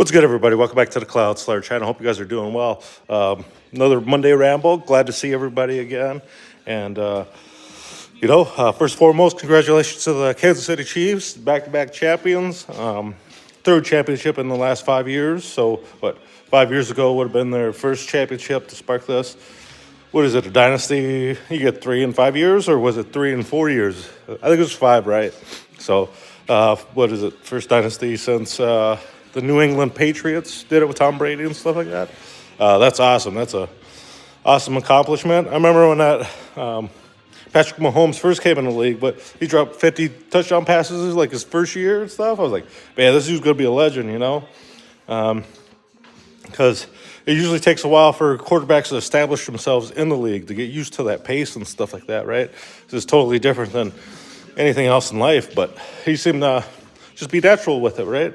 What's good, everybody? Welcome back to the Cloud Slayer channel. Hope you guys are doing well. Another Monday ramble. Glad to see everybody again. And, first and foremost, congratulations to the Kansas City Chiefs, back-to-back champions. Third championship in the last 5 years. So, 5 years ago would have been their first championship to spark this. What is it, a dynasty? You get 3 in 5 years, or was it 3 in 4 years? I think it was 5, right? So, what is it? First dynasty since the New England Patriots did it with Tom Brady and stuff like that. That's awesome. That's a awesome accomplishment. I remember when that Patrick Mahomes first came in the league, but he dropped 50 touchdown passes like his first year and stuff. I was like, man, this dude's going to be a legend, you know? Because it usually takes a while for quarterbacks to establish themselves in the league, to get used to that pace and stuff like that, right? It's totally different than anything else in life, but he seemed to just be natural with it, right?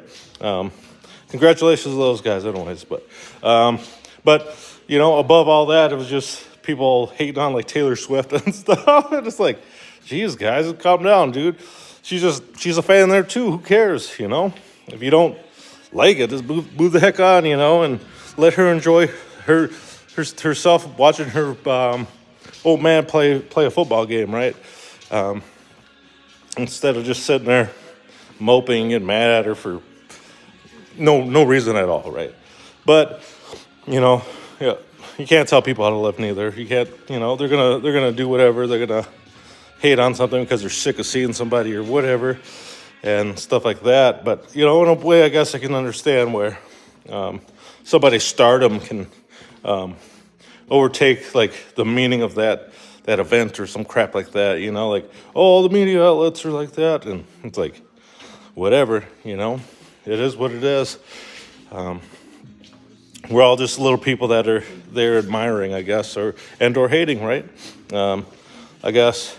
Congratulations to those guys anyways, but above all that, it was just people hating on like Taylor Swift and stuff. And it's like, geez, guys, calm down, dude. She's a fan there too. Who cares, you know? If you don't like it, just move the heck on, you know, and let her enjoy herself watching her old man play a football game, right? Instead of just sitting there moping and mad at her for no reason at all, right? But you can't tell people how to live neither. You can't, they're gonna do whatever. They're gonna hate on something because they're sick of seeing somebody or whatever and stuff like that. But in a way, I guess I can understand where somebody's stardom can overtake like the meaning of that event or some crap like that. Like, oh, the media outlets are like that, and it's like, whatever, it is what it is. We're all just little people that are there admiring, I guess, or hating, right? I guess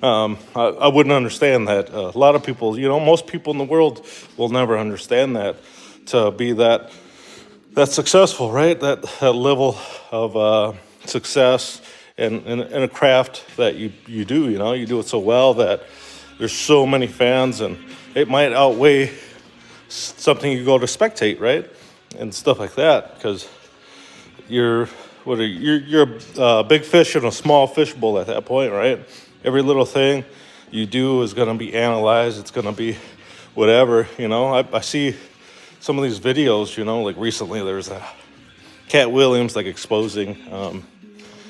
I wouldn't understand that. A lot of people, most people in the world will never understand that, to be that successful, right? That level of success in a craft that you do, you do it so well that there's so many fans, and it might outweigh something you go to spectate, right? And stuff like that, because you're a big fish in a small fishbowl at that point, right? Every little thing you do is going to be analyzed. It's going to be whatever, I see some of these videos, like recently there was a Cat Williams like exposing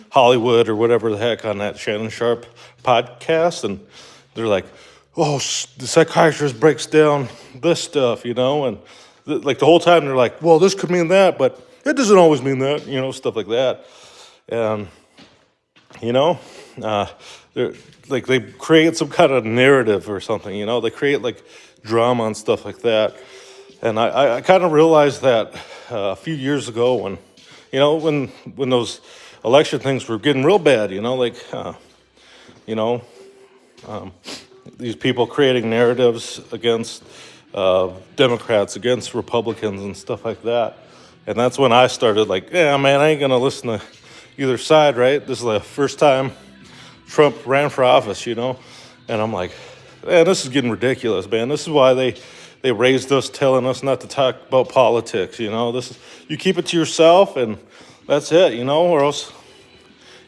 Hollywood or whatever the heck on that Shannon Sharp podcast, and they're like, oh, the psychiatrist breaks down this stuff, and like the whole time they're like, well, this could mean that, but it doesn't always mean that, stuff like that. And, they're like, they create some kind of narrative or something, they create like drama and stuff like that. And I kind of realized that a few years ago when those election things were getting real bad, these people creating narratives against Democrats, against Republicans and stuff like that. And that's when I started like, yeah, man, I ain't going to listen to either side, right? This is the first time Trump ran for office, and I'm like, man, this is getting ridiculous, man. This is why they raised us, telling us not to talk about politics, you keep it to yourself and that's it, or else,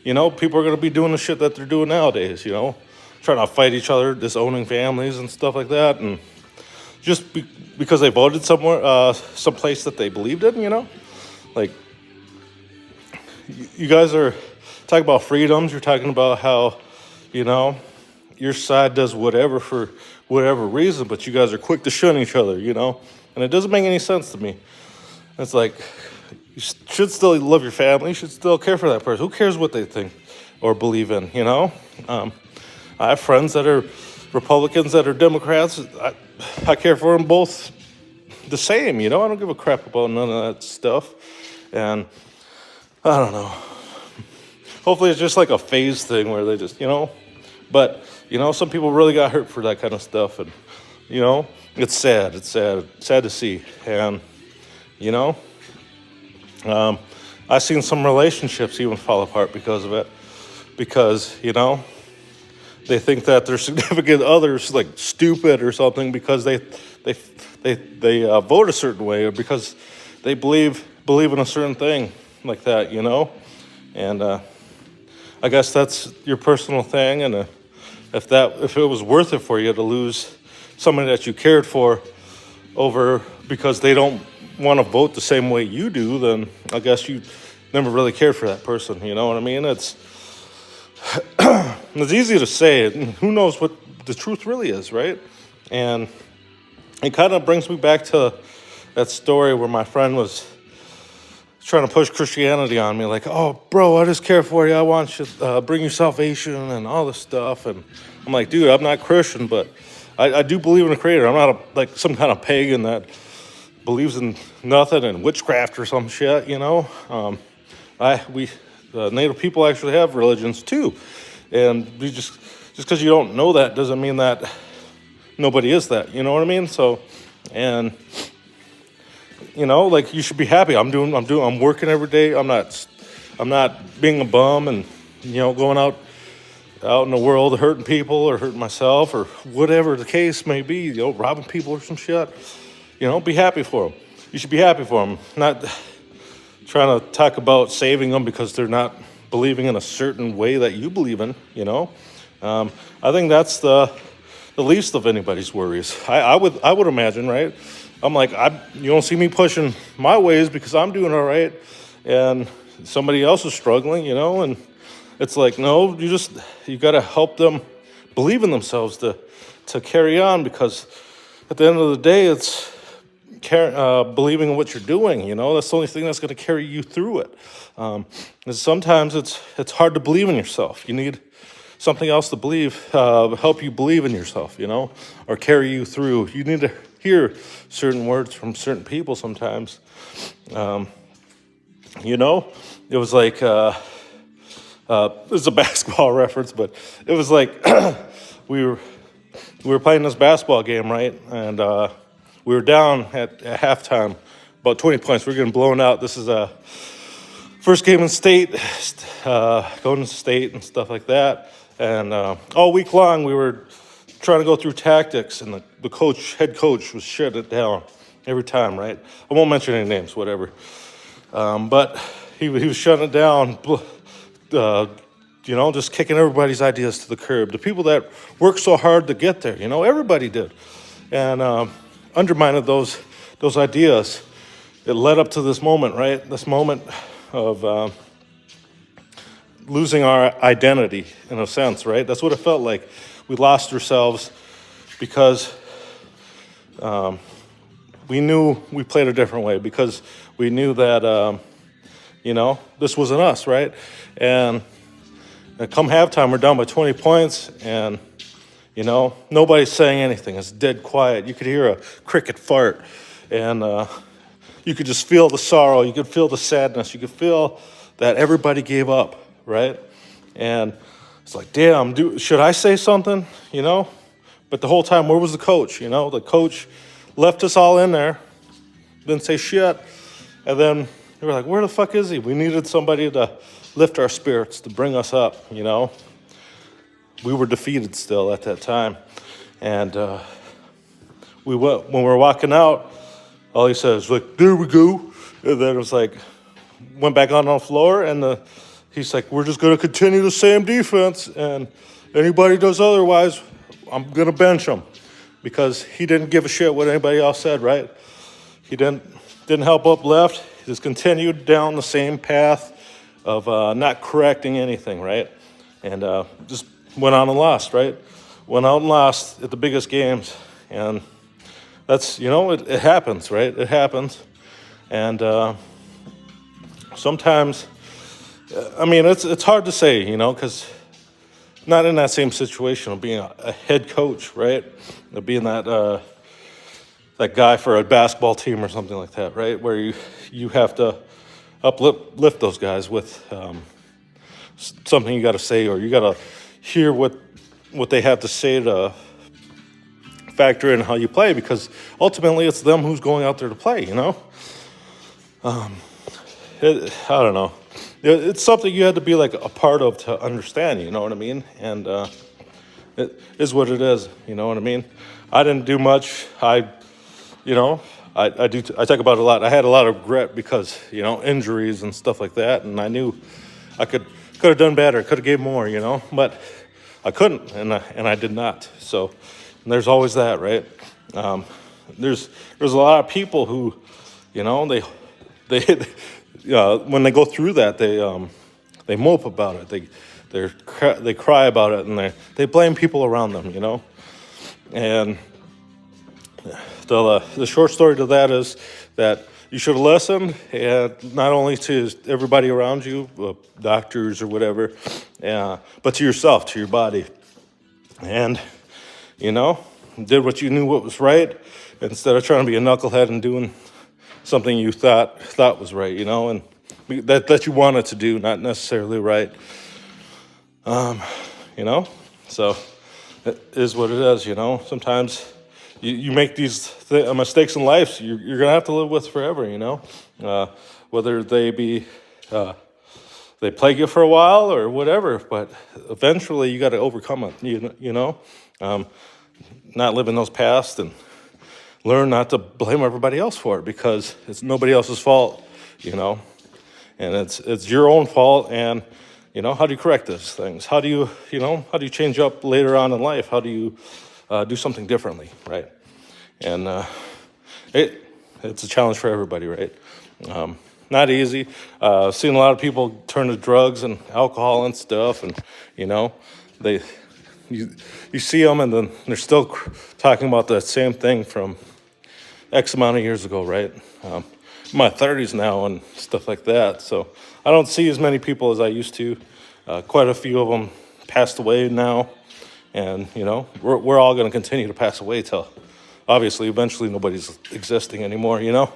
people are going to be doing the shit that they're doing nowadays, trying to fight each other, disowning families and stuff like that, and just because they voted somewhere, someplace that they believed in, like, you guys are talking about freedoms. You're talking about how, your side does whatever for whatever reason, but you guys are quick to shun each other, and it doesn't make any sense to me. It's like, you should still love your family. You should still care for that person. Who cares what they think or believe in, I have friends that are Republicans, that are Democrats. I care for them both the same, I don't give a crap about none of that stuff. And I don't know. Hopefully it's just like a phase thing where they just, but, some people really got hurt for that kind of stuff. And, it's sad. It's sad to see. And, I've seen some relationships even fall apart because of it. Because, they think that their significant other's like stupid or something because they they vote a certain way, or because they believe in a certain thing like that, And I guess that's your personal thing, and if it was worth it for you to lose somebody that you cared for over because they don't want to vote the same way you do, then I guess you never really cared for that person. You know what I mean? It's easy to say it, and who knows what the truth really is, right? And it kind of brings me back to that story where my friend was trying to push Christianity on me, like, oh, bro, I just care for you. I want you to bring you salvation and all this stuff. And I'm like, dude, I'm not Christian, but I do believe in a creator. I'm not like some kind of pagan that believes in nothing and witchcraft or some shit, We Native people actually have religions too. And we just because you don't know that doesn't mean that nobody is that, you know what I mean? So, and like you should be happy. I'm working every day. I'm not being a bum and, going out in the world hurting people or hurting myself or whatever the case may be, robbing people or some shit. Be happy for them. You should be happy for them. Not trying to talk about saving them because they're not believing in a certain way that you believe in, I think that's the least of anybody's worries. I would imagine, right? I'm like, you don't see me pushing my ways because I'm doing all right, and somebody else is struggling, and it's like, no, you got to help them believe in themselves to carry on, because at the end of the day, it's believing in what you're doing. That's the only thing that's going to carry you through it. And sometimes it's hard to believe in yourself. You need something else to believe, help you believe in yourself, or carry you through. You need to hear certain words from certain people sometimes. It was like, this is a basketball reference, but it was like we were playing this basketball game, right? And we were down at halftime, about 20 points. We were getting blown out. This is a first game in state, going to state and stuff like that. And all week long, we were trying to go through tactics, and the head coach was shutting it down every time, right? I won't mention any names, whatever. But he was shutting it down, just kicking everybody's ideas to the curb. The people that worked so hard to get there, everybody did. And undermined those ideas. It led up to this moment, right? This moment of losing our identity, in a sense, right? That's what it felt like. We lost ourselves because we knew we played a different way, because we knew that, this wasn't us, right? And come halftime, we're down by 20 points, and, nobody's saying anything. It's dead quiet. You could hear a cricket fart, and you could just feel the sorrow. You could feel the sadness. You could feel that everybody gave up, right? And it's like, damn, should I say something, But the whole time, where was the coach, The coach left us all in there, didn't say shit. And then we were like, where the fuck is he? We needed somebody to lift our spirits, to bring us up, We were defeated still at that time. And when we were walking out, all he said was like, there we go. And then it was like, went back on the floor, and he's like, we're just going to continue the same defense, and anybody does otherwise, I'm going to bench him. Because he didn't give a shit what anybody else said, right? He didn't help uplift. He just continued down the same path of not correcting anything, right? And just went on and lost, right? Went out and lost at the biggest games. And that's, it happens, right? It happens. And sometimes, it's hard to say, because not in that same situation of being a head coach, right? Of being that guy for a basketball team or something like that, right? Where you have to uplift those guys with something you got to say, or you got to hear what they have to say to factor in how you play, because ultimately it's them who's going out there to play, I don't know. It's something you had to be like a part of to understand, you know what I mean? And it is what it is, you know what I mean? I didn't do much. I you know, I talk about it a lot. I had a lot of regret because, you know, injuries and stuff like that, and I knew I could have done better, could have gave more, you know, but I couldn't, and I did not. So and there's always that, right? There's a lot of people who, you know, they when they go through that, they mope about it. They cry about it, and they blame people around them, you know. And the short story to that is that you should listen, and not only to everybody around you, doctors or whatever, but to yourself, to your body. And, you know, did what you knew what was right instead of trying to be a knucklehead and doing something you thought was right, you know, and that you wanted to do, not necessarily right. You know, so it is what it is, you know. Sometimes you make these mistakes in life you're gonna have to live with forever, you know, whether they be they plague you for a while or whatever, but eventually you got to overcome it, you know, not live in those past, and learn not to blame everybody else for it, because it's nobody else's fault, you know, and it's your own fault. And you know, how do you correct those things? How do you change up later on in life? How do you do something differently, right? And it's a challenge for everybody, right? Not easy. Seen a lot of people turn to drugs and alcohol and stuff, and you know, you see them, and then they're still talking about that same thing from X amount of years ago, right? In my 30s now and stuff like that. So I don't see as many people as I used to. Quite a few of them passed away now, and you know, we're all going to continue to pass away till, obviously, eventually nobody's existing anymore, you know.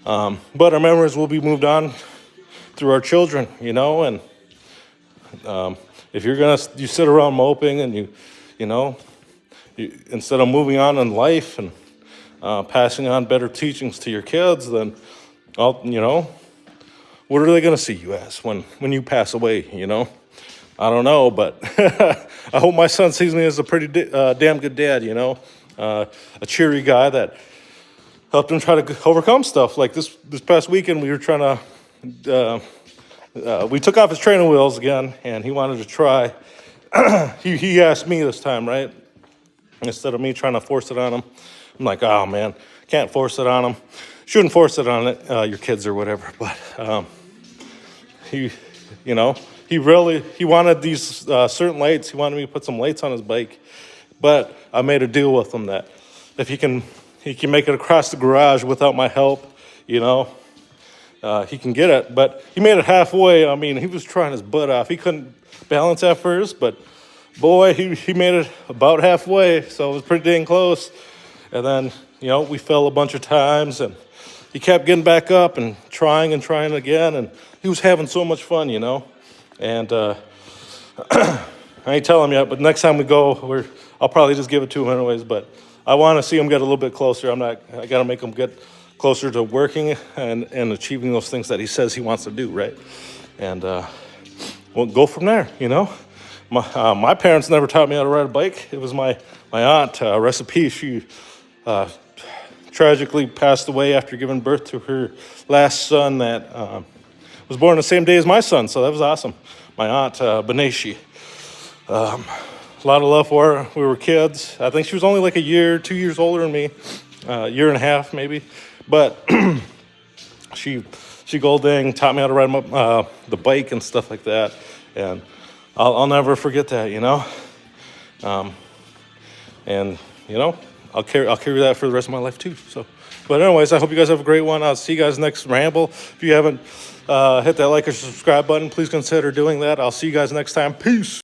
But our memories will be moved on through our children, you know. And if you sit around moping and you know, instead of moving on in life and passing on better teachings to your kids, then, you know, what are they going to see you as when you pass away, you know? I don't know, but I hope my son sees me as a pretty damn good dad, you know? A cheery guy that helped him try to overcome stuff. Like this past weekend, we were trying to, we took off his training wheels again, and he wanted to try. He asked me this time, right? Instead of me trying to force it on him. I'm like, oh man, can't force it on him. Shouldn't force it on your kids or whatever. But he wanted these certain lights. He wanted me to put some lights on his bike. But I made a deal with him that if he can make it across the garage without my help, you know, he can get it. But he made it halfway. I mean, he was trying his butt off. He couldn't balance at first, but boy, he made it about halfway. So it was pretty dang close. And then, you know, we fell a bunch of times, and he kept getting back up and trying again. And he was having so much fun, you know. And I ain't telling him yet, but next time we go, I'll probably just give it to him anyways. But I want to see him get a little bit closer. I got to make him get closer to working and achieving those things that he says he wants to do, right? And we'll go from there, you know. My parents never taught me how to ride a bike. It was my aunt, rest in peace. She tragically passed away after giving birth to her last son that was born the same day as my son, so that was awesome. My aunt, Beneshi. A lot of love for her. We were kids. I think she was only like 2 years older than me, year and a half maybe. But she gold dang taught me how to ride the bike and stuff like that, and I'll never forget that, you know. And you know, I'll carry that for the rest of my life too. So, but anyways, I hope you guys have a great one. I'll see you guys next ramble. If you haven't hit that like or subscribe button, please consider doing that. I'll see you guys next time. Peace.